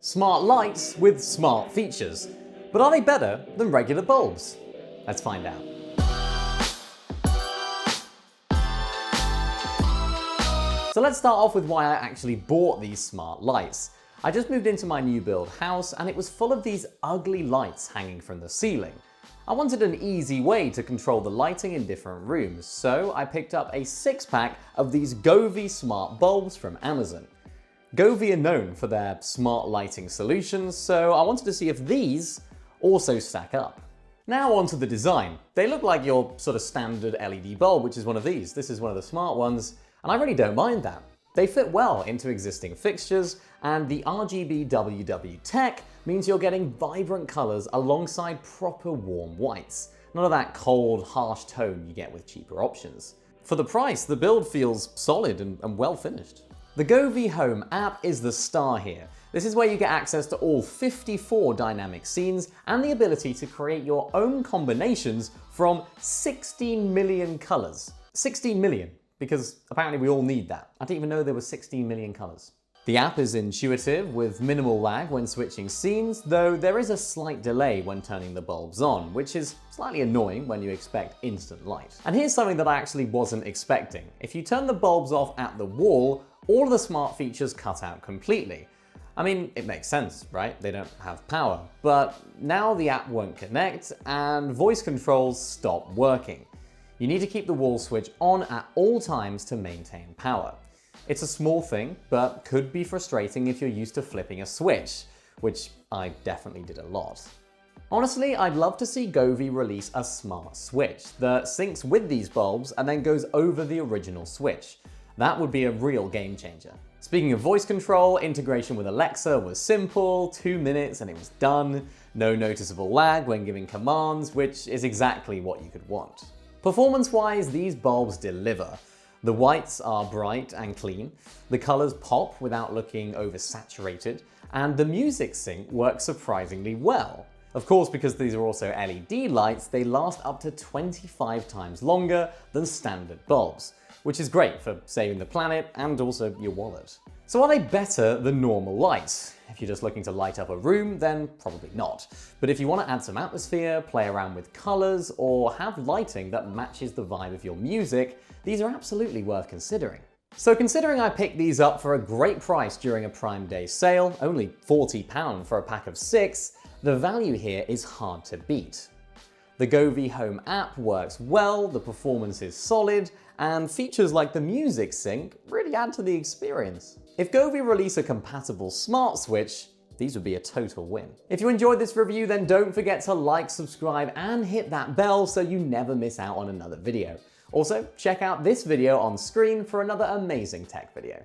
Smart lights with smart features. But are they better than regular bulbs? Let's find out. So let's start off with why I actually bought these smart lights. I just moved into my new build house and it was full of these ugly lights hanging from the ceiling. I wanted an easy way to control the lighting in different rooms, so I picked up a 6-pack of these Govee smart bulbs from Amazon. Govee are known for their smart lighting solutions, so I wanted to see if these also stack up. Now onto the design. They look like your sort of standard LED bulb, which is one of these. This is one of the smart ones, and I really don't mind that. They fit well into existing fixtures, and the RGB WW tech means you're getting vibrant colors alongside proper warm whites. None of that cold, harsh tone you get with cheaper options. For the price, the build feels solid and well finished. The Govee Home app is the star here. This is where you get access to all 54 dynamic scenes and the ability to create your own combinations from 16 million colors. 16 million, because apparently we all need that. I didn't even know there were 16 million colors. The app is intuitive with minimal lag when switching scenes, though there is a slight delay when turning the bulbs on, which is slightly annoying when you expect instant light. And here's something that I actually wasn't expecting. If you turn the bulbs off at the wall, all of the smart features cut out completely. I mean, it makes sense, right? They don't have power. But now the app won't connect and voice controls stop working. You need to keep the wall switch on at all times to maintain power. It's a small thing, but could be frustrating if you're used to flipping a switch, which I definitely did a lot. Honestly, I'd love to see Govee release a smart switch that syncs with these bulbs and then goes over the original switch. That would be a real game changer. Speaking of voice control, integration with Alexa was simple, 2 minutes and it was done. No noticeable lag when giving commands, which is exactly what you could want. Performance-wise, these bulbs deliver. The whites are bright and clean, the colors pop without looking oversaturated, and the music sync works surprisingly well. Of course, because these are also LED lights, they last up to 25 times longer than standard bulbs, which is great for saving the planet and also your wallet. So are they better than normal lights? If you're just looking to light up a room, then probably not. But if you want to add some atmosphere, play around with colors, or have lighting that matches the vibe of your music, these are absolutely worth considering. So considering I picked these up for a great price during a Prime Day sale, only £40 for a pack of 6, the value here is hard to beat. The Govee Home app works well, the performance is solid, and features like the music sync really add to the experience. If Govee release a compatible smart switch, these would be a total win. If you enjoyed this review, then don't forget to like, subscribe, and hit that bell so you never miss out on another video. Also, check out this video on screen for another amazing tech video.